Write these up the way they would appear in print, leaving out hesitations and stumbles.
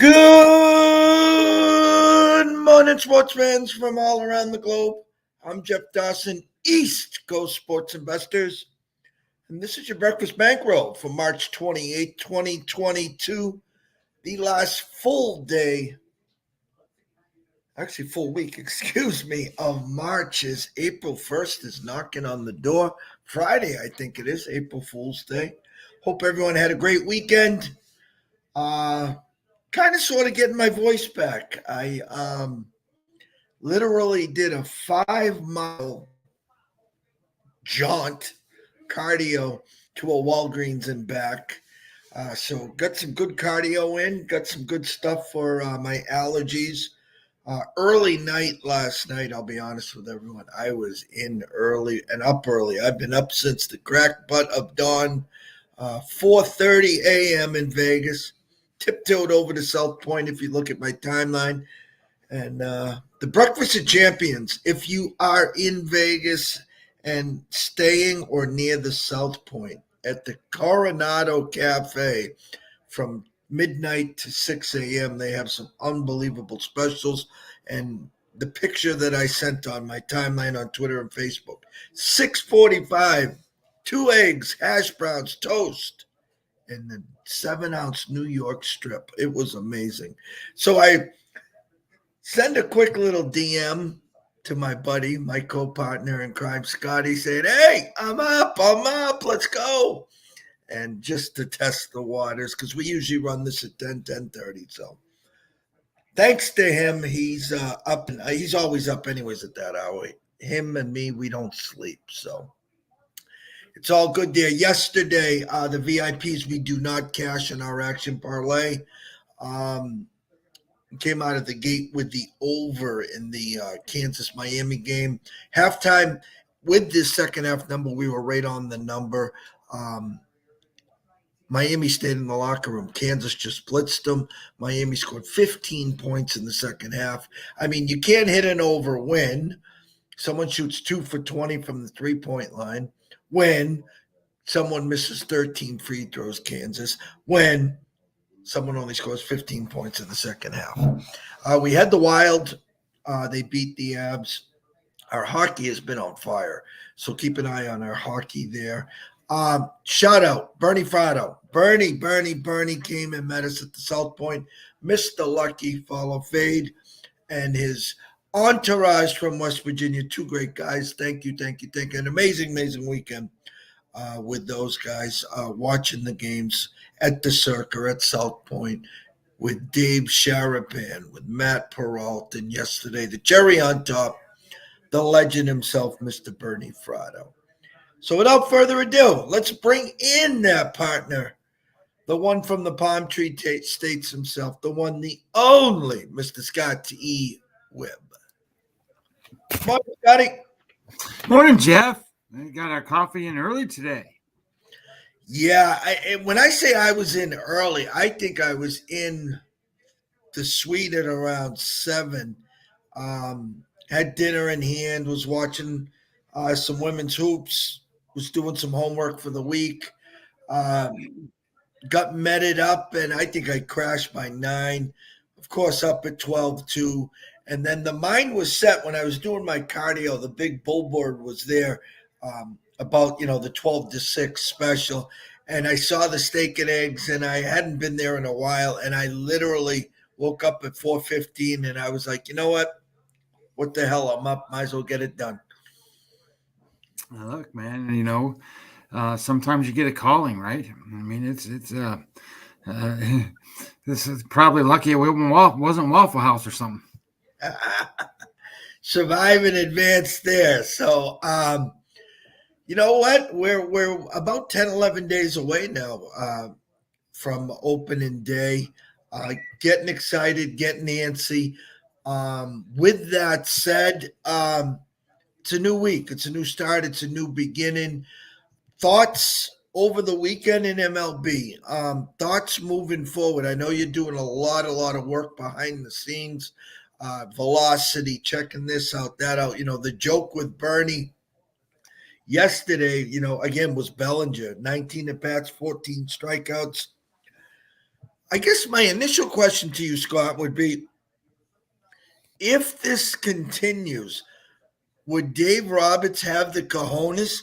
Good morning, sports fans from all around the globe. I'm Jeff Dawson, East Coast Sports Investors, and this is your breakfast bankroll for March 28, 2022, the last full day, actually full week, of March as April 1st is knocking on the door. Friday, I think it is, April Fool's Day. Hope everyone had a great weekend. Kind of sort of getting my voice back. I literally did a 5-mile jaunt cardio to a Walgreens and back. So got some good cardio in, got some good stuff for my allergies. Early night last night, I'll be honest with everyone. I was in early and up early. I've been up since the crack butt of dawn, 4:30 a.m. in Vegas. Tiptoed over to South Point if you look at my timeline. And the Breakfast of Champions, if you are in Vegas and staying or near the South Point at the Coronado Cafe from midnight to 6 a.m., they have some unbelievable specials. And the picture that I sent on my timeline on Twitter and Facebook, $6.45, 2 eggs, hash browns, toast, and the 7-ounce New York strip. It was amazing. So I send a quick little DM to my buddy, my co-partner in crime, Scotty, saying, "Hey, I'm up, let's go." And just to test the waters, because we usually run this at 10:30. So thanks to him, he's up, and he's always up anyways at that hour. Him and me, we don't sleep. So it's all good there. Yesterday, the VIPs, we do not cash in our action parlay. Came out of the gate with the over in the Kansas-Miami game. Halftime, with this second half number, we were right on the number. Miami stayed in the locker room. Kansas just blitzed them. Miami scored 15 points in the second half. I mean, you can't hit an over when someone shoots 2 for 20 from the three-point line, when someone misses 13 free throws, Kansas, when someone only scores 15 points in the second half. We had the Wild. They beat the Abs. Our hockey has been on fire, so keep an eye on our hockey there. Shout out, Bernie Fratto. Bernie came and met us at the South Point. Mr. Lucky, follow fade, and his entourage from West Virginia. 2 great guys. Thank you. An amazing weekend with those guys, watching the games at the Circa at South Point with Dave Sharapan, with Matt Peralta, and yesterday the cherry on top, the legend himself, Mr. Bernie Fratto. So without further ado, let's bring in that partner, the one from the Palm Tree States himself, the one, the only, Mr. Scott E. Webb. Morning, Scotty. Morning, Jeff. We got our coffee in early today. Yeah, when I say I was in early, I think I was in the suite at around 7. Had dinner in hand, was watching some women's hoops, was doing some homework for the week, got meted up, and I think I crashed by 9. Of course, up at 12 too. And then the mind was set when I was doing my cardio. The big billboard was there about, the 12 to 6 special. And I saw the steak and eggs, and I hadn't been there in a while. And I literally woke up at 4:15, and I was like, you know what? What the hell? I'm up. Might as well get it done. Look, man, sometimes you get a calling, right? I mean, it's this is probably lucky it wasn't Waffle House or something. Survive in advance there. So, you know what? We're about 10, 11 days away now from opening day. Getting excited, getting antsy. With that said, it's a new week. It's a new start. It's a new beginning. Thoughts over the weekend in MLB. Thoughts moving forward. I know you're doing a lot of work behind the scenes. Velocity, checking this out, that out. The joke with Bernie yesterday, again, was Bellinger. 19 at-bats, 14 strikeouts. I guess my initial question to you, Scott, would be if this continues, would Dave Roberts have the cojones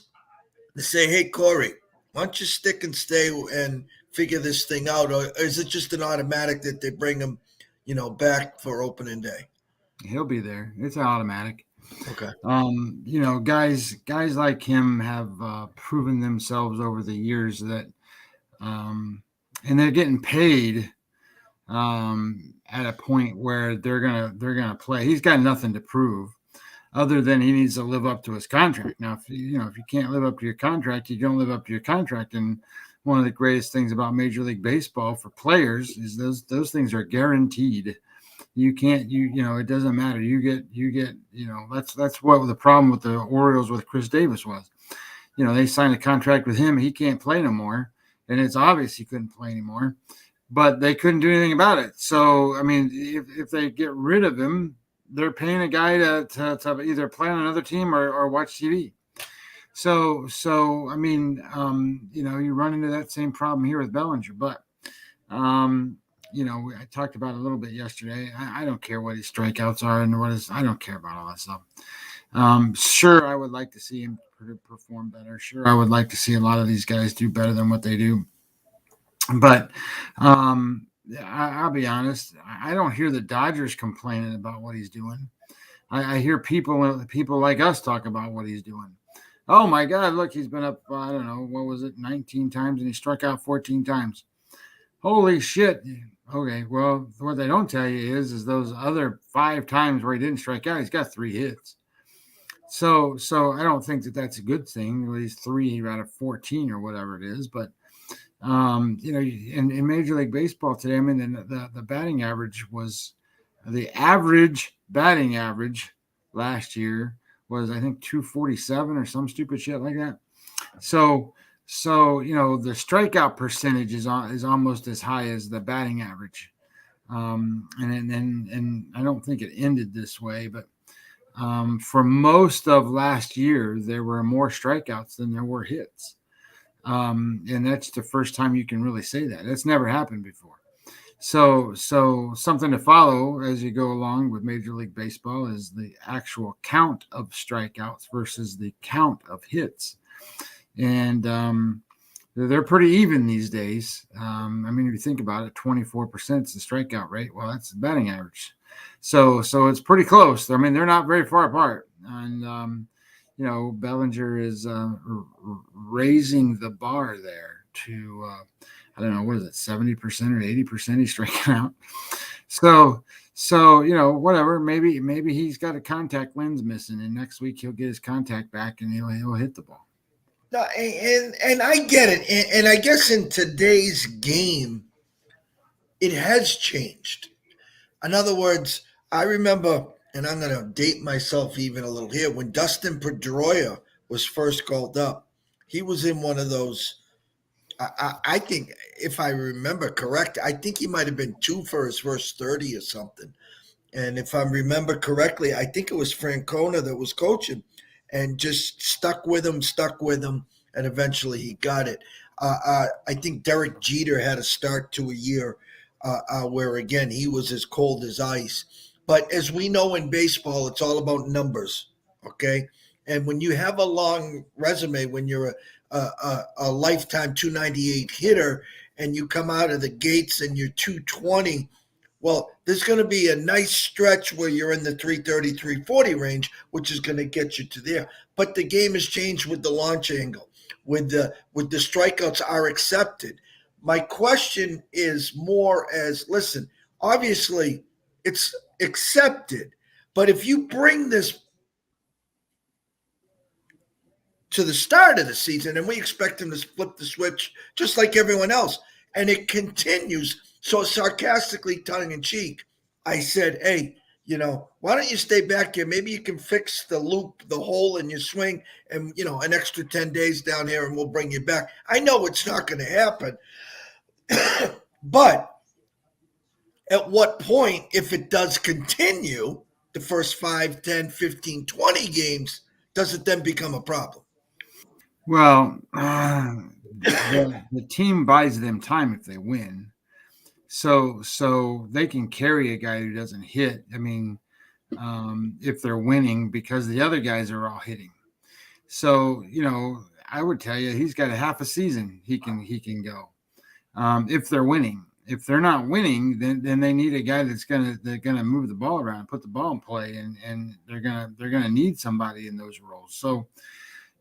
to say, hey, Corey, why don't you stick and stay and figure this thing out? Or is it just an automatic that they bring him, back for opening day? He'll be there. It's automatic. Okay. Guys like him have proven themselves over the years that, um, and they're getting paid at a point where they're gonna play. He's got nothing to prove other than he needs to live up to his contract. Now, if you can't live up to your contract, you don't live up to your contract. And one of the greatest things about Major League Baseball for players is those things are guaranteed. You can't it doesn't matter. You get that's what the problem with the Orioles with Chris Davis was. They signed a contract with him. He can't play no more, and it's obvious he couldn't play anymore. But they couldn't do anything about it. So I mean, if they get rid of him, they're paying a guy to either play on another team or watch TV. So I mean, you run into that same problem here with Bellinger. But I talked about it a little bit yesterday. I don't care what his strikeouts are and I don't care about all that stuff. Sure, I would like to see him perform better. Sure, I would like to see a lot of these guys do better than what they do. But I'll be honest, I don't hear the Dodgers complaining about what he's doing. I hear people like us talk about what he's doing. Oh my God, look, he's been up, I don't know, what was it, 19 times, and he struck out 14 times. Holy shit. Okay, well, what they don't tell you is those other 5 times where he didn't strike out, he's got 3 hits. So I don't think that's a good thing. At least 3 out of 14 or whatever it is. But in Major League Baseball today, I mean, the batting average was the average batting average last year was I think 247 or some stupid shit like that. So the strikeout percentage is almost as high as the batting average, and I don't think it ended this way, but for most of last year there were more strikeouts than there were hits, and that's the first time you can really say that. That's never happened before. So something to follow as you go along with Major League Baseball is the actual count of strikeouts versus the count of hits. And they're pretty even these days. I mean, if you think about it, 24% is the strikeout rate. Well, that's the batting average. So it's pretty close. I mean, they're not very far apart. And, Bellinger is raising the bar there to, I don't know, what is it, 70% or 80% he's striking out. So whatever. Maybe he's got a contact lens missing, and next week he'll get his contact back and he'll hit the ball. No, and I get it, and I guess in today's game, it has changed. In other words, I remember, and I'm going to date myself even a little here, when Dustin Pedroia was first called up, he was in one of those. I think, if I remember correct, I think he might have been 2 for his first 30 or something. And if I remember correctly, I think it was Francona that was coaching and just stuck with him, and eventually he got it. I think Derek Jeter had a start to a year where, again, he was as cold as ice. But as we know in baseball, it's all about numbers, okay? And when you have a long resume, when you're a lifetime 298 hitter and you come out of the gates and you're 220, well, there's going to be a nice stretch where you're in the 330, 340 range, which is going to get you to there. But the game has changed with the launch angle, with the strikeouts are accepted. My question is more as, listen, obviously it's accepted, but if you bring this to the start of the season and we expect him to flip the switch just like everyone else, and it continues, so sarcastically, tongue in cheek, I said, hey, why don't you stay back here? Maybe you can fix the loop, the hole in your swing, and, an extra 10 days down here, and we'll bring you back. I know it's not going to happen. But at what point, if it does continue, the first 5, 10, 15, 20 games, does it then become a problem? Well, the team buys them time if they win. So they can carry a guy who doesn't hit. I mean, if they're winning because the other guys are all hitting. So, I would tell you he's got a half a season he can go if they're winning. If they're not winning, then they need a guy they're gonna move the ball around, put the ball in play, and they're gonna need somebody in those roles. So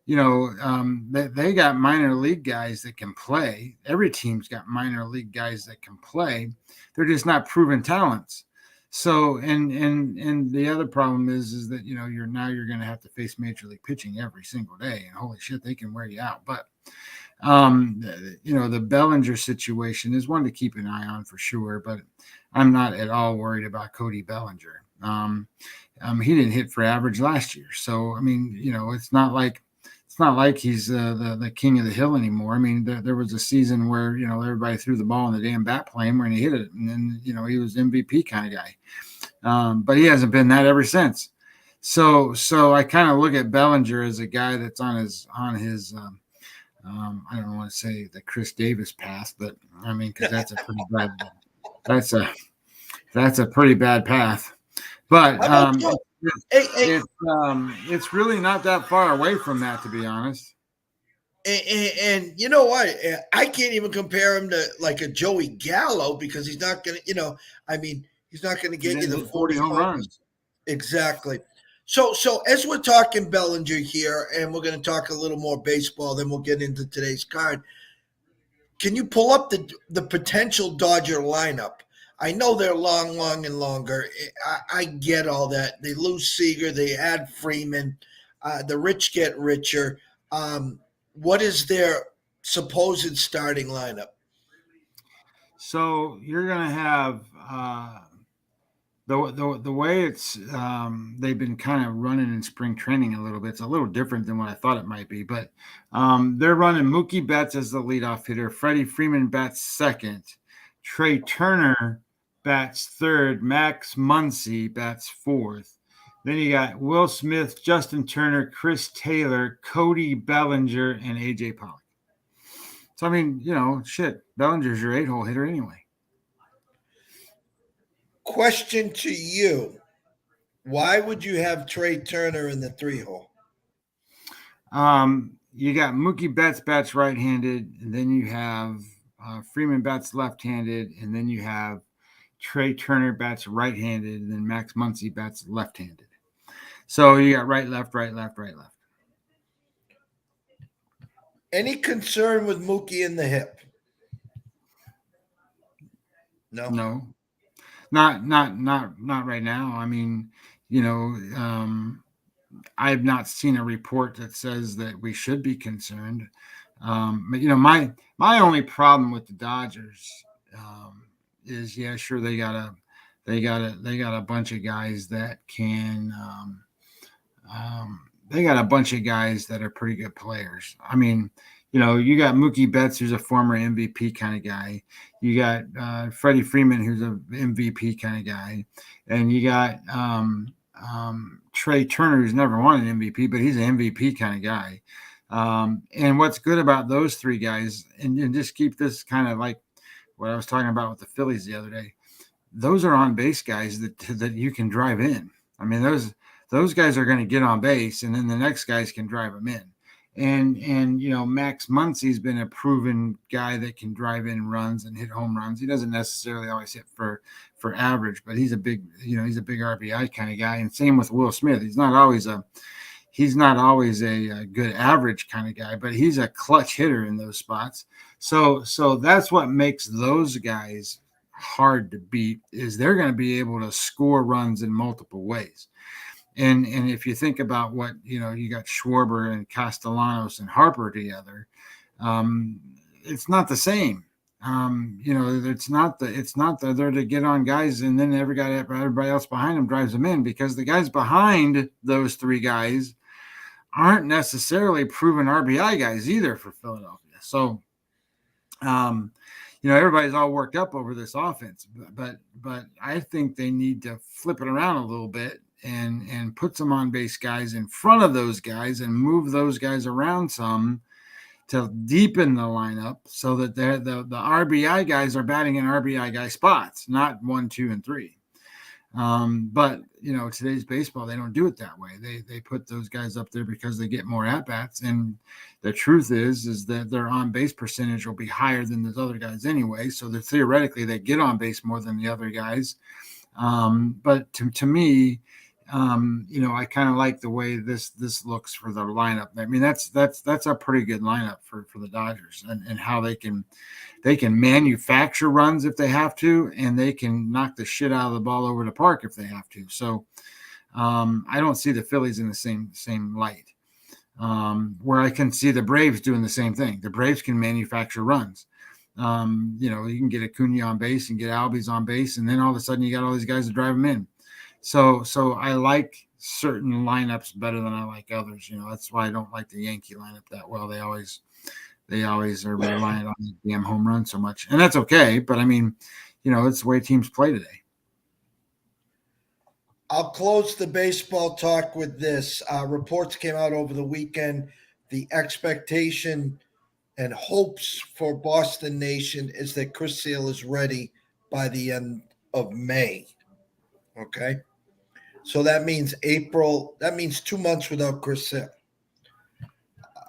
they got minor league guys that can play. Every team's got minor league guys that can play. They're just not proven talents. So and the other problem is that you're going to have to face major league pitching every single day, and holy shit, they can wear you out. But the Bellinger situation is one to keep an eye on for sure. But I'm not at all worried about Cody Bellinger. He didn't hit for average last year, so I mean, it's not like he's the king of the hill anymore. I mean, there was a season where everybody threw the ball in the damn bat plane when he hit it, and then he was MVP kind of guy. But he hasn't been that ever since. So I kind of look at Bellinger as a guy that's on his I don't want to say the Chris Davis path, but I mean, because that's a pretty bad that's a pretty bad path. But it's really not that far away from that, to be honest. And you know what? I can't even compare him to like a Joey Gallo because he's not going to, he's not going to get you the 40 home runs. Exactly. So as we're talking Bellinger here, and we're going to talk a little more baseball, then we'll get into today's card. Can you pull up the potential Dodger lineup? I know they're long, and longer. I get all that. They lose Seager. They add Freeman. The rich get richer. What is their supposed starting lineup? So you're going to have the way it's they've been kind of running in spring training a little bit. It's a little different than what I thought it might be, but they're running Mookie Betts as the leadoff hitter. Freddie Freeman bats second. Trey Turner bats third. Max Muncy bats fourth. Then you got Will Smith, Justin Turner, Chris Taylor, Cody Bellinger, and AJ Pollock. So, I mean, Bellinger's your 8-hole hitter anyway. Question to you. Why would you have Trey Turner in the 3-hole? You got Mookie Betts bats right-handed, and then you have Freeman bats left-handed, and then you have Trey Turner bats right-handed, and then Max Muncy bats left-handed. So you got right, left, right, left, right, left. Any concern with Mookie in the hip? No, not right now. I mean, I've not seen a report that says that we should be concerned. But my only problem with the Dodgers is, sure, they got a bunch of guys that can. They got a bunch of guys that are pretty good players. I mean, you got Mookie Betts, who's a former MVP kind of guy. You got Freddie Freeman, who's an MVP kind of guy, and you got Trey Turner, who's never won an MVP, but he's an MVP kind of guy. And what's good about those three guys, and just keep this kind of like what I was talking about with the Phillies the other day, those are on base guys that you can drive in. I mean, those guys are going to get on base, and then the next guys can drive them in. And Max Muncy's been a proven guy that can drive in runs and hit home runs. He doesn't necessarily always hit for average, but he's a big RBI kind of guy. And same with Will Smith. He's not always a good average kind of guy, but he's a clutch hitter in those spots. So that's what makes those guys hard to beat, is they're going to be able to score runs in multiple ways. And if you think about what, you got Schwarber and Castellanos and Harper together, it's not the same. It's not that they're to get on guys and then everybody else behind them drives them in, because the guys behind those three guys aren't necessarily proven RBI guys either for Philadelphia. So, everybody's all worked up over this offense, but I think they need to flip it around a little bit and put some on base guys in front of those guys and move those guys around some to deepen the lineup so that the RBI guys are batting in RBI guy spots, not 1, 2, and 3. But today's baseball, they don't do it that way. They put those guys up there because they get more at bats, and the truth is that their on base percentage will be higher than those other guys anyway. So that theoretically they get on base more than the other guys. But to me, I kind of like the way this looks for the lineup. I mean, that's a pretty good lineup for the Dodgers, and how they can manufacture runs if they have to, and they can knock the shit out of the ball over the park if they have to. So I don't see the Phillies in the same light. Where I can see the Braves doing the same thing. The Braves can manufacture runs. You can get Acuna on base and get Albies on base, and then all of a sudden you got all these guys to drive them in. So I like certain lineups better than I like others. That's why I don't like the Yankee lineup that well. They always are reliant on the damn home run so much, and that's okay. But I mean, it's the way teams play today. I'll close the baseball talk with this. Reports came out over the weekend. The expectation and hopes for Boston Nation is that Chris Sale is ready by the end of May. Okay. So that means April. That means 2 months without Chris Sale.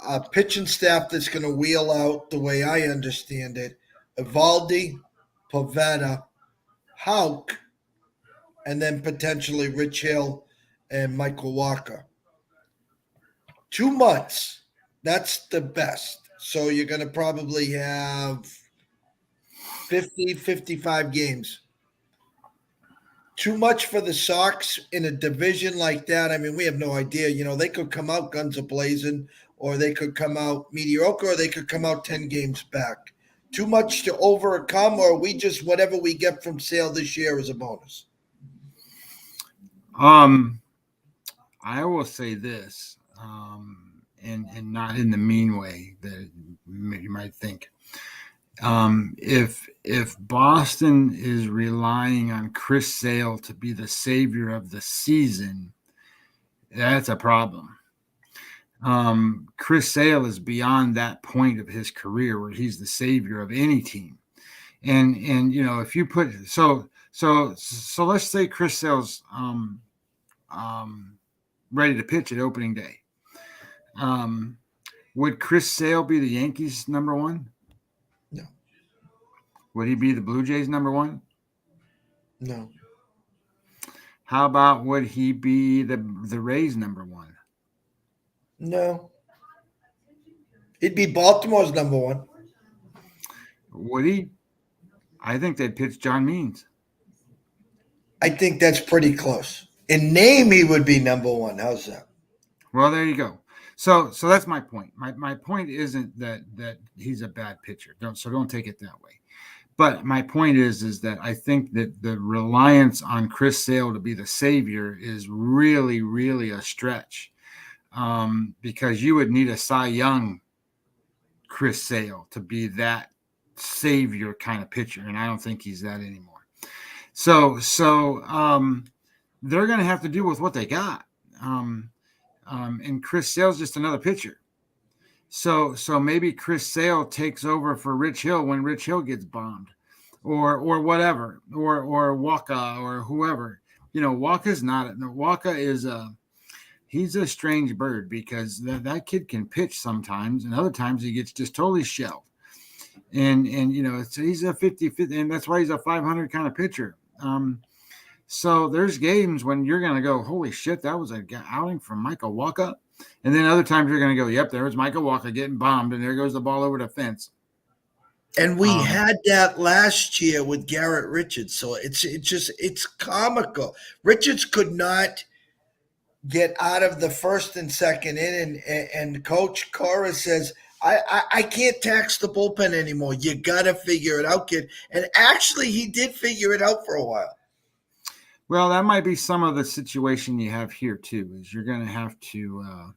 A pitching staff that's going to wheel out, the way I understand it, Evaldi, Pavetta, Houck, and then potentially Rich Hill and Michael Walker. 2 months. That's the best. So you're going to probably have 50, 55 games. Too much for the Sox in a division like that. I mean, we have no idea. They could come out guns a-blazing, or they could come out mediocre, or they could come out 10 games back. Too much to overcome, or we just, whatever we get from Sale this year is a bonus? I will say this, and not in the mean way that you might think. If Boston is relying on Chris Sale to be the savior of the season, that's a problem. Chris Sale is beyond that point of his career where he's the savior of any team. And if you put so let's say Chris Sale's ready to pitch at opening day. Would Chris Sale be the Yankees' number one? No. Would he be the Blue Jays' number one? No. How about would he be the Rays' number one? No. He'd be Baltimore's number one. Would he? I think they'd pitch John Means. I think that's pretty close. In name, he would be number one. How's that? Well, there you go. So that's my point. My point isn't that he's a bad pitcher. Don't take it that way. But my point is that I think that the reliance on Chris Sale to be the savior is really, really a stretch, because you would need a Cy Young Chris Sale to be that savior kind of pitcher, and I don't think he's that anymore. So they're going to have to do with what they got. And Chris Sale's just another pitcher. So maybe Chris Sale takes over for Rich Hill when Rich Hill gets bombed, or whatever, or Waka or whoever. Waka is he's a strange bird, because that kid can pitch sometimes, and other times he gets just totally shelled. And he's a 50-50, and that's why he's a 500 kind of pitcher. So there's games when you're going to go, holy shit, that was a outing from Michael Walker. And then other times you're going to go, yep, there was Michael Walker getting bombed, and there goes the ball over the fence. And we had that last year with Garrett Richards. So it's comical. Richards could not get out of the first and second inning, and Coach Cora says, I can't tax the bullpen anymore. You got to figure it out, kid. And actually, he did figure it out for a while. Well, that might be some of the situation you have here too. Is you're going to have to,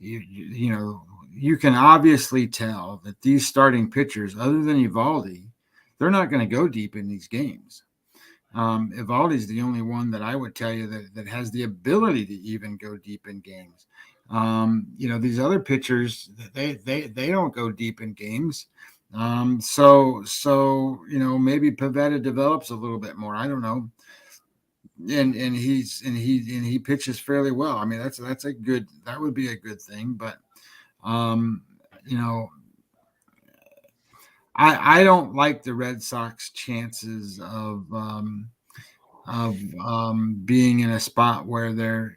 you can obviously tell that these starting pitchers, other than Evaldi, they're not going to go deep in these games. Evaldi's the only one that I would tell you that has the ability to even go deep in games. These other pitchers, they don't go deep in games. So maybe Pivetta develops a little bit more. I don't know. And he pitches fairly well. I mean, that would be a good thing. But um, you know, I don't like the Red Sox chances of being in a spot where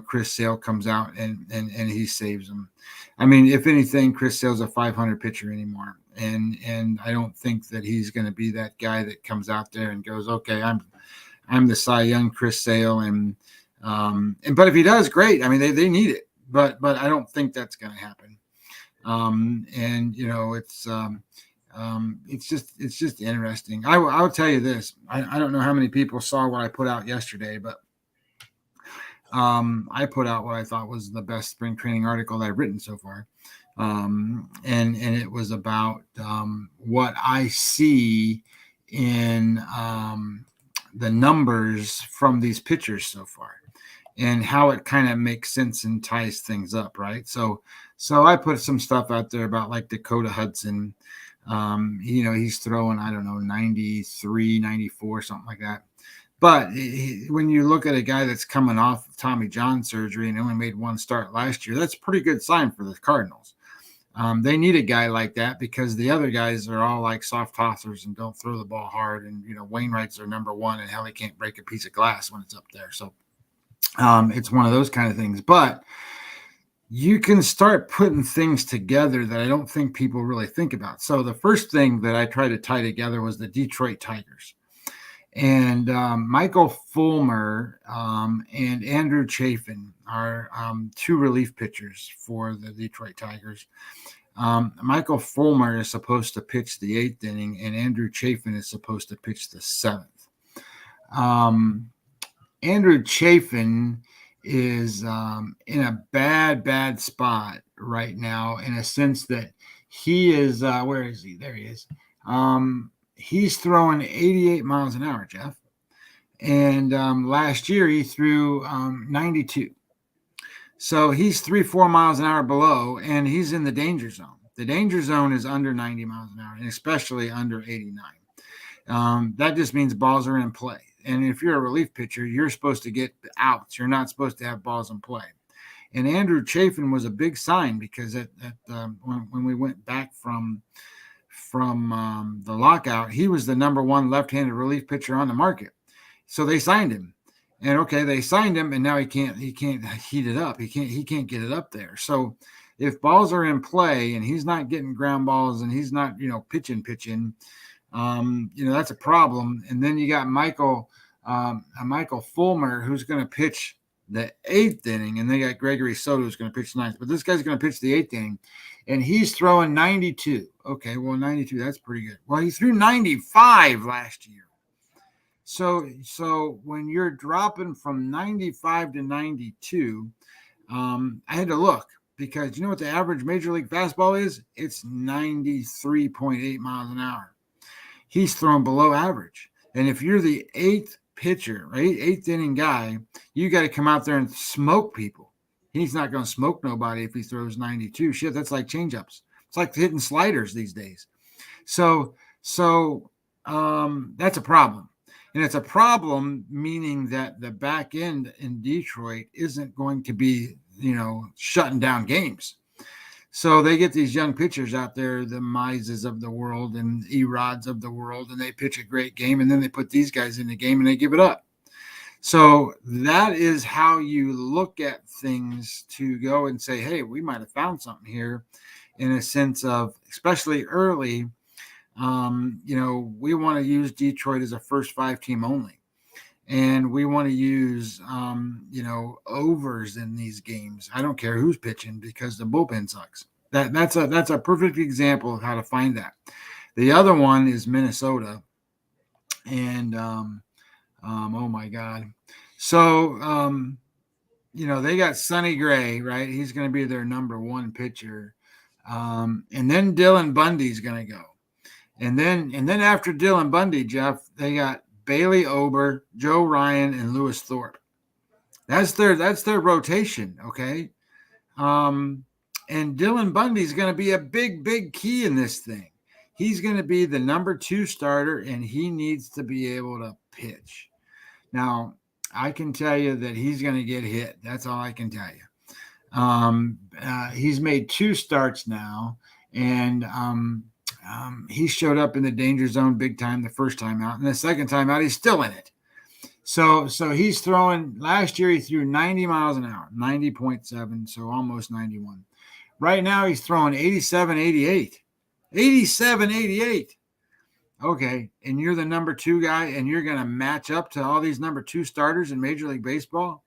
Chris Sale comes out and he saves them. I mean, if anything, Chris Sale's a 500 pitcher anymore, and I don't think that he's going to be that guy that comes out there and goes, okay, I'm the Cy Young Chris Sale, but if he does, great. I mean, they need it, but I don't think that's going to happen. It's just interesting. I'll tell you this. I don't know how many people saw what I put out yesterday, but I put out what I thought was the best spring training article that I've written so far. And it was about what I see in the numbers from these pitchers so far, and how it kind of makes sense and ties things up, right? So I put some stuff out there about like Dakota Hudson. He's throwing, I don't know, 93, 94, something like that. But when you look at a guy that's coming off of Tommy John surgery and only made one start last year, that's a pretty good sign for the Cardinals. They need a guy like that because the other guys are all like soft tossers and don't throw the ball hard. And, Wainwright's their number one, and hell, he can't break a piece of glass when it's up there. So it's one of those kind of things. But you can start putting things together that I don't think people really think about. So the first thing that I tried to tie together was the Detroit Tigers. And Michael Fulmer and Andrew Chafin are two relief pitchers for the Detroit Tigers. Michael Fulmer is supposed to pitch the 8th inning, and Andrew Chafin is supposed to pitch the 7th. Andrew Chafin is in a bad spot right now, in a sense that he is where is he? There he is. He's throwing 88 miles an hour, Jeff. And last year he threw 92. So he's 3-4 miles an hour below, and he's in the danger zone. The danger zone is under 90 miles an hour, and especially under 89. That just means balls are in play. And if you're a relief pitcher, you're supposed to get outs. You're not supposed to have balls in play. And Andrew Chafin was a big sign because when we went back from the lockout, he was the number one left-handed relief pitcher on the market. So they signed him, and okay, they signed him, and now he can't heat it up. He can't get it up there. So if balls are in play and he's not getting ground balls and he's not pitching, that's a problem. And then you got Michael Fulmer, who's going to pitch the 8th inning, and they got Gregory Soto, who's going to pitch the 9th. But this guy's going to pitch the 8th inning, and he's throwing 92. Okay, well, 92, that's pretty good. Well, he threw 95 last year. So when you're dropping from 95 to 92, I had to look, because you know what the average major league fastball is? It's 93.8 miles an hour. He's throwing below average. And if you're the 8th pitcher, right, 8th inning guy, you got to come out there and smoke people. He's not going to smoke nobody if he throws 92. Shit, that's like changeups. It's like hitting sliders these days. So that's a problem. And it's a problem, meaning that the back end in Detroit isn't going to be, shutting down games. So they get these young pitchers out there, the Mises of the world and Erods of the world, and they pitch a great game, and then they put these guys in the game and they give it up. So that is how you look at things, to go and say, hey, we might have found something here, in a sense of, especially early, we want to use Detroit as a first 5 team only. And we want to use, overs in these games. I don't care who's pitching, because the bullpen sucks. That's a perfect example of how to find that. The other one is Minnesota. And, oh my God. So, they got Sonny Gray, right? He's going to be their number 1 pitcher. And then Dylan Bundy's going to go. And then after Dylan Bundy, Jeff, they got Bailey Ober, Joe Ryan, and Lewis Thorpe. That's their rotation, okay? And Dylan Bundy is going to be a big, big key in this thing. He's going to be the number 2 starter, and he needs to be able to pitch. Now, I can tell you that he's going to get hit. That's all I can tell you. He's made 2 starts now, and he showed up in the danger zone big time the first time out, and the second time out, he's still in it. So he's throwing. Last year, he threw 90 miles an hour, 90.7, so almost 91. Right now, he's throwing 87, 88. 87, 88. Okay, and you're the number 2 guy, and you're going to match up to all these number 2 starters in Major League Baseball?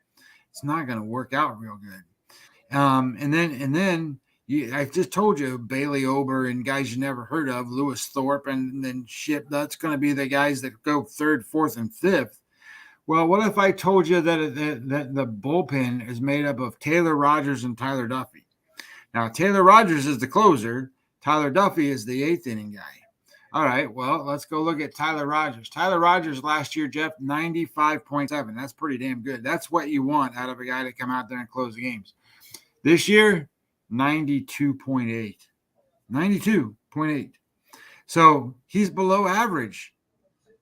It's not going to work out real good. And then I just told you Bailey Ober and guys you never heard of, Lewis Thorpe, and then shit. That's going to be the guys that go 3rd, 4th, and 5th. Well, what if I told you that the bullpen is made up of Taylor Rogers and Tyler Duffy? Now, Taylor Rogers is the closer. Tyler Duffy is the 8th inning guy. All right, well, let's go look at Tyler Rogers. Tyler Rogers last year, Jeff, 95.7. That's pretty damn good. That's what you want out of a guy to come out there and close the games. This year, 92.8. 92.8. So he's below average.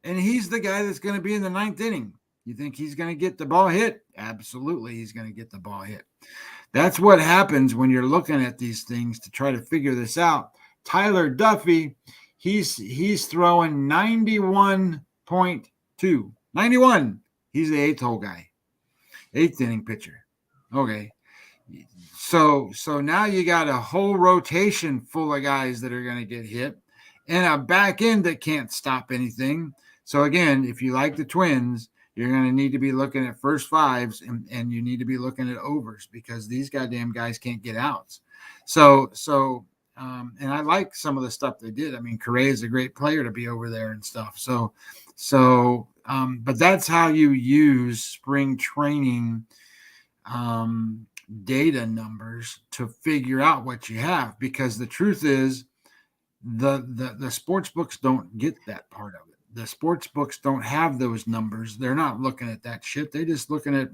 And he's the guy that's going to be in the 9th inning. You think he's going to get the ball hit? Absolutely, he's going to get the ball hit. That's what happens when you're looking at these things to try to figure this out. Tyler Duffy, he's throwing 91.2. 91. He's the 8th hole guy. 8th inning pitcher. Okay. So now you got a whole rotation full of guys that are going to get hit and a back end that can't stop anything. So again, if you like the Twins, you're going to need to be looking at first 5s and you need to be looking at overs because these goddamn guys can't get outs. And I like some of the stuff they did. I mean, Correa is a great player to be over there and stuff. But that's how you use spring training data numbers to figure out what you have, because the truth is the sports books don't get that part of it. The sports books don't have those numbers. They're not looking at that shit. They're just looking at,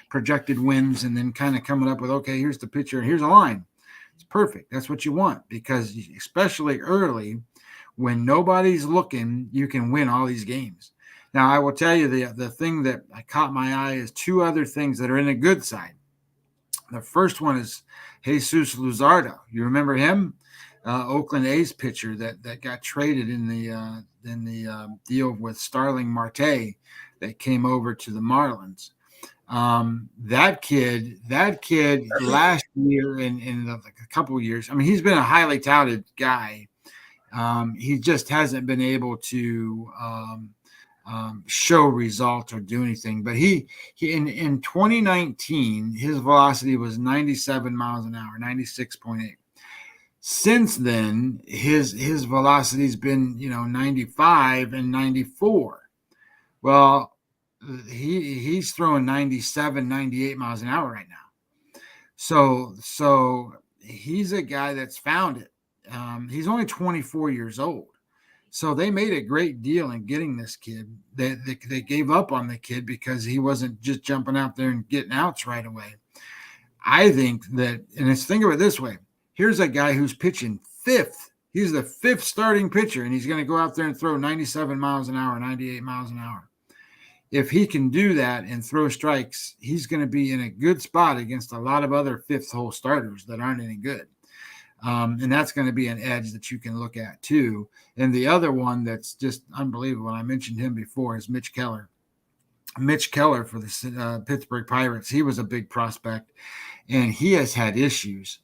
projected wins and then kind of coming up with, okay, here's the pitcher, here's a line. It's perfect. That's what you want, because especially early when nobody's looking, you can win all these games. Now, I will tell you the thing that caught my eye is 2 other things that are in a good side. The first one is Jesus Luzardo. You remember him? Oakland A's pitcher that got traded in the deal with Starling Marte that came over to the Marlins. That kid last year in a couple of years, I mean, he's been a highly touted guy. He just hasn't been able to show results or do anything. But he in 2019, his velocity was 97 miles an hour, 96.8. Since then, his velocity's been 95 and 94. Well, he's throwing 97, 98 miles an hour right now. So he's a guy that's found it. He's only 24 years old. So they made a great deal in getting this kid. They gave up on the kid because he wasn't just jumping out there and getting outs right away. I think that, and think of it this way. Here's a guy who's pitching 5th. He's the 5th starting pitcher, and he's going to go out there and throw 97 miles an hour, 98 miles an hour. If he can do that and throw strikes, he's going to be in a good spot against a lot of other 5th hole starters that aren't any good. And that's going to be an edge that you can look at too. And the other one that's just unbelievable, and I mentioned him before, is Mitch Keller. Mitch Keller for the Pittsburgh Pirates. He was a big prospect, and he has had issues.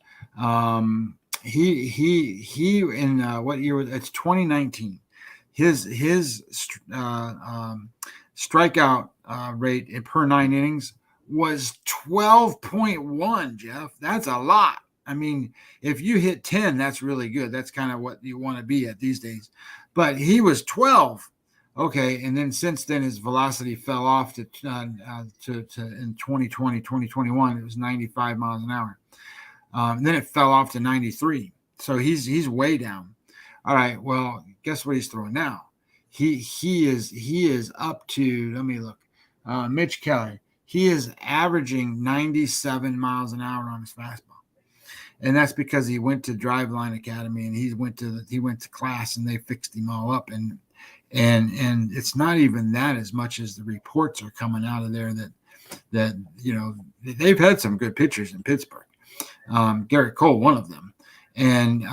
He in what year was it's 2019. His strikeout rate per 9 innings was 12.1. Jeff, that's a lot. I mean, if you hit 10, that's really good. That's kind of what you want to be at these days. But he was 12. Okay, and then since then his velocity fell off to in 2020, 2021, it was 95 miles an hour. And then it fell off to 93. So he's way down. All right, well, guess what he's throwing now? He is up to, let me look. Mitch Keller. he is averaging 97 miles an hour on his fastball. And that's because he went to Driveline Academy and he went to class and they fixed him all up. And it's not even that as much as the reports are coming out of there that they've had some good pitchers in Pittsburgh. Garrett Cole, one of them. And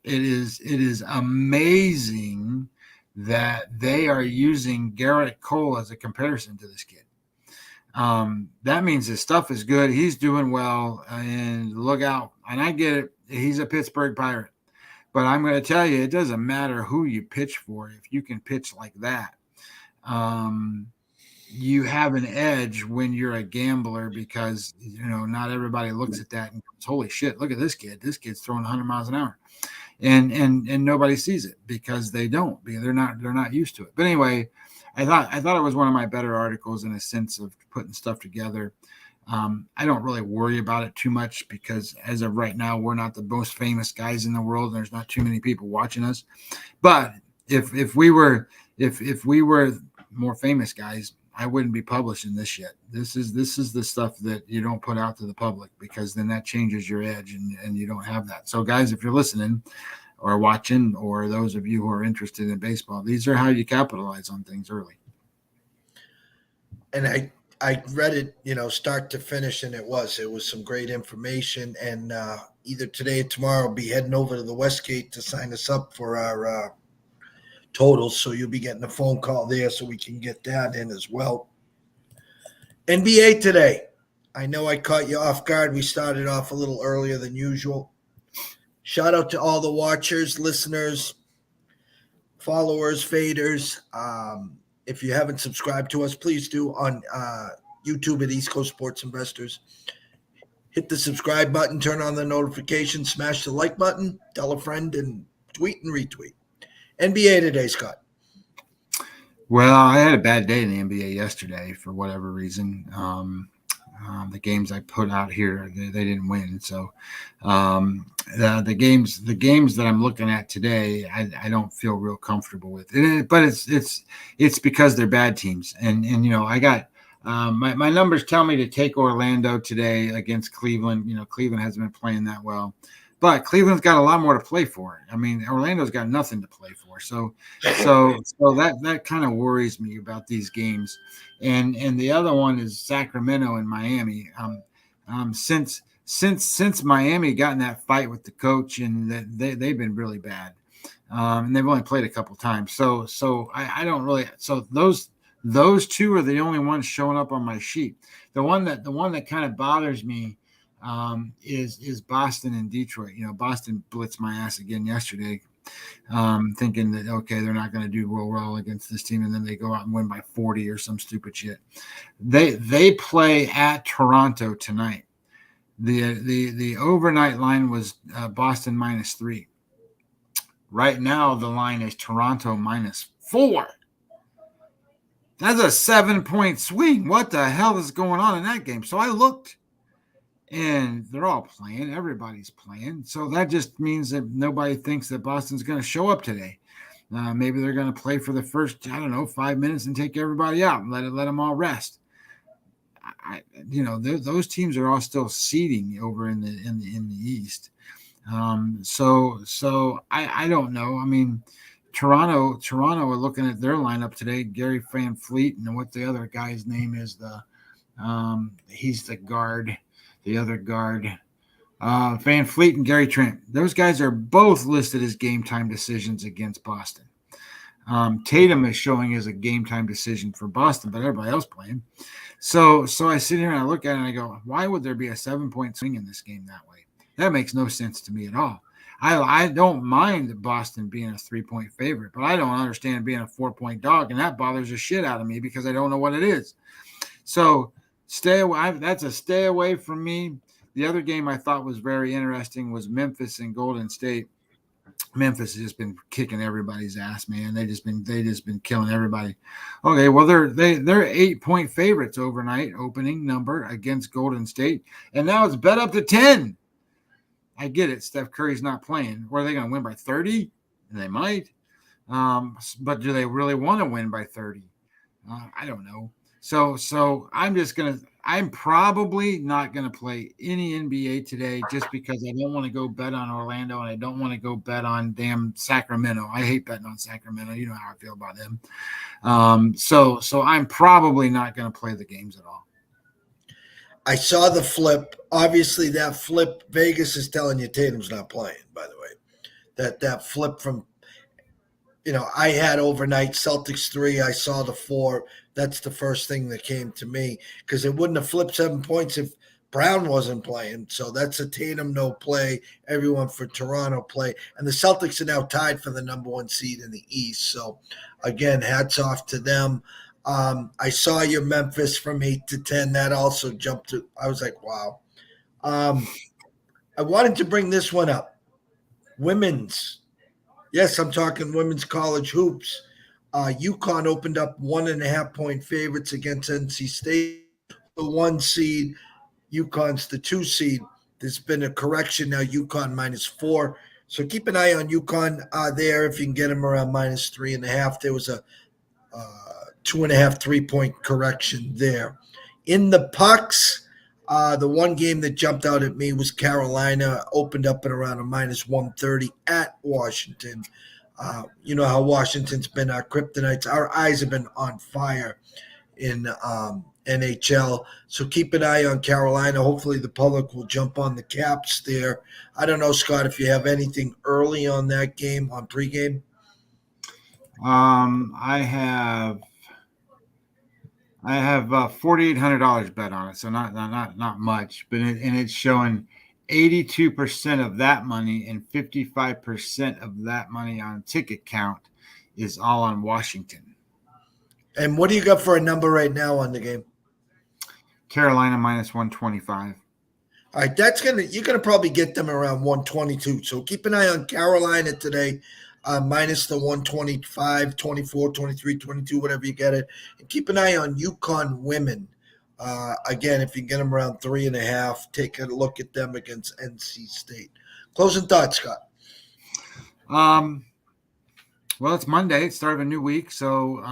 it is amazing that they are using Garrett Cole as a comparison to this kid. That means his stuff is good. He's doing well, and look out. And I get it. He's a Pittsburgh Pirate. But I'm going to tell you, it doesn't matter who you pitch for. If you can pitch like that, you have an edge when you're a gambler because, not everybody looks at that and goes, holy shit, look at this kid. This kid's throwing 100 miles an hour. And nobody sees it because they don't. Because they're not used to it. But anyway, I thought it was one of my better articles in a sense of putting stuff together. I don't really worry about it too much because as of right now, we're not the most famous guys in the world. There's not too many people watching us. But if we were more famous guys, I wouldn't be publishing this yet. This is the stuff that you don't put out to the public because then that changes your edge and you don't have that. So guys, if you're listening or watching, or those of you who are interested in baseball, these are how you capitalize on things early. And I read it, start to finish, and it was some great information. And either today or tomorrow, I'll be heading over to the Westgate to sign us up for our totals. So you'll be getting a phone call there so we can get that in as well. NBA today. I know I caught you off guard. We started off a little earlier than usual. Shout out to all the watchers, listeners, followers, faders. If you haven't subscribed to us, please do on YouTube at East Coast Sports Investors. Hit the subscribe button, turn on the notifications, smash the like button, tell a friend, and tweet and retweet. NBA today, Scott. Well, I had a bad day in the NBA yesterday for whatever reason. The games I put out here, they didn't win. So the games that I'm looking at today, I don't feel real comfortable with. But it's because they're bad teams. And I got my numbers tell me to take Orlando today against Cleveland. Cleveland hasn't been playing that well. But Cleveland's got a lot more to play for. I mean, Orlando's got nothing to play for. So that kind of worries me about these games. And the other one is Sacramento and Miami. Since Miami got in that fight with the coach, and that they've been really bad. And they've only played a couple times. So I don't really. So those two are the only ones showing up on my sheet. The one that kind of bothers me is Boston and Detroit. Boston blitzed my ass again yesterday, thinking that, okay, they're not going to do real well against this team. And then they go out and win by 40 or some stupid shit. They play at Toronto tonight. The overnight line was Boston -3. Right now, the line is Toronto -4. That's a 7-point swing. What the hell is going on in that game? So I looked. And they're all playing. Everybody's playing. So that just means that nobody thinks that Boston's going to show up today. Maybe they're going to play for the first, 5 minutes and take everybody out and let them all rest. Those teams are all still seeding over in the East. So I don't know. I mean, Toronto are looking at their lineup today. Gary Van Fleet and what the other guy's name is. He's the guard. The other guard, Van Fleet and Gary Trent. Those guys are both listed as game time decisions against Boston. Tatum is showing as a game time decision for Boston, but everybody else playing. So I sit here and I look at it and I go, why would there be a 7-point swing in this game that way? That makes no sense to me at all. I don't mind Boston being a 3-point favorite, but I don't understand being a 4-point dog, and that bothers the shit out of me because I don't know what it is. So stay away. That's a stay away from me. The other game I thought was very interesting was Memphis and Golden State. Memphis has just been kicking everybody's ass, man. They just been killing everybody. Okay, well they're 8-point favorites overnight, opening number against Golden State, and now it's bet up to 10. I get it. Steph Curry's not playing. Or are they going to win by 30? And they might. But do they really want to win by 30? I don't know. So I'm probably not gonna play any NBA today just because I don't want to go bet on Orlando and I don't want to go bet on damn Sacramento. I hate betting on Sacramento. You know how I feel about them. So I'm probably not gonna play the games at all. I saw the flip. Obviously, that flip, Vegas is telling you Tatum's not playing, by the way. That flip from, I had overnight Celtics 3. I saw the 4. That's the first thing that came to me because it wouldn't have flipped 7 points if Brown wasn't playing. So that's a Tatum no play. Everyone for Toronto play. And the Celtics are now tied for the number 1 seed in the East. So, again, hats off to them. I saw your Memphis from 8 to 10. That also jumped to, I was like, wow. I wanted to bring this one up. Women's. Yes, I'm talking women's college hoops. UConn opened up 1.5 point favorites against NC State. The 1 seed, UConn's the 2 seed. There's been a correction now. UConn -4. So keep an eye on UConn there if you can get them around -3.5. There was a 2.5 3-point correction there. In the pucks, the one game that jumped out at me was Carolina, opened up at around a -130 at Washington. You know how Washington's been our kryptonites. Our eyes have been on fire in NHL. So keep an eye on Carolina. Hopefully the public will jump on the Caps there. I don't know, Scott, if you have anything early on that game, on pregame. I have $4,800 bet on it, so not much, but it's showing 82% of that money and 55% of that money on ticket count is all on Washington. And what do you got for a number right now on the game? Carolina -125. All right, you're gonna probably get them around 122. So keep an eye on Carolina today, minus the 125, 24, 23, 22, whatever you get it. And keep an eye on UConn women. Again, if you can get them around 3.5, take a look at them against NC State. Closing thoughts, Scott. Well, it's Monday. It's start of a new week, so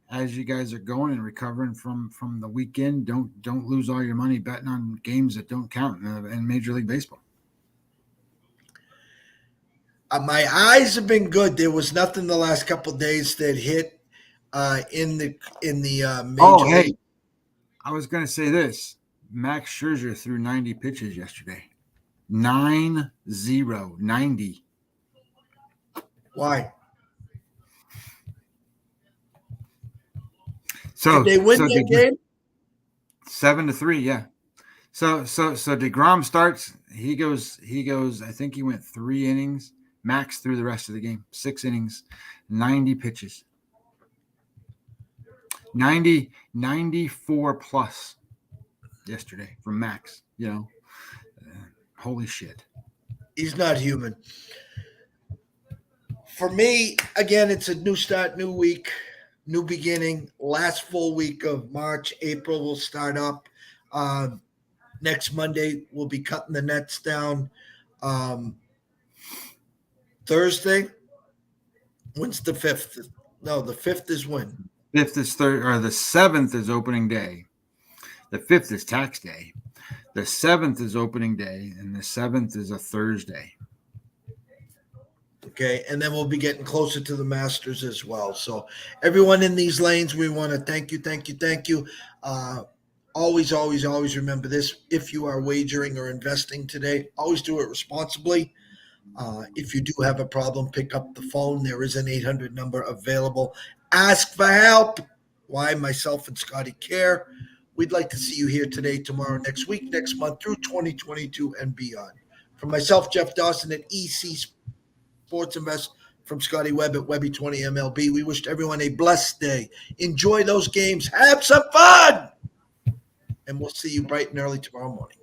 as you guys are going and recovering from the weekend, don't lose all your money betting on games that don't count in Major League Baseball. My eyes have been good. There was nothing the last couple of days that hit in the Major League. I was going to say this. Max Scherzer threw 90 pitches yesterday. 90. Why? So did they win that game? 7-3, yeah. So DeGrom starts. He goes. I think he went 3 innings. Max threw the rest of the game. 6 innings, 90 pitches. 94 plus yesterday from Max. Holy shit. He's not human. For me, again, it's a new start, new week. New beginning, last full week of March. April will start up. Next Monday, we'll be cutting the nets down. Thursday, when's the 5th? No, the 5th is when? 5th is third, or the 7th is opening day. The 5th is tax day. The 7th is opening day, and the 7th is a Thursday. Okay, and then we'll be getting closer to the Masters as well. So everyone in these lanes, we want to thank you. Always remember this. If you are wagering or investing today, always do it responsibly. If you do have a problem, pick up the phone. There is an 800 number available. Ask for help. Why? Myself and Scotty care. We'd like to see you here today, tomorrow, next week, next month, through 2022 and beyond. From myself, Jeff Dawson at EC Sports Invest, from Scotty Webb at Webby20MLB. We wish everyone a blessed day. Enjoy those games. Have some fun. And we'll see you bright and early tomorrow morning.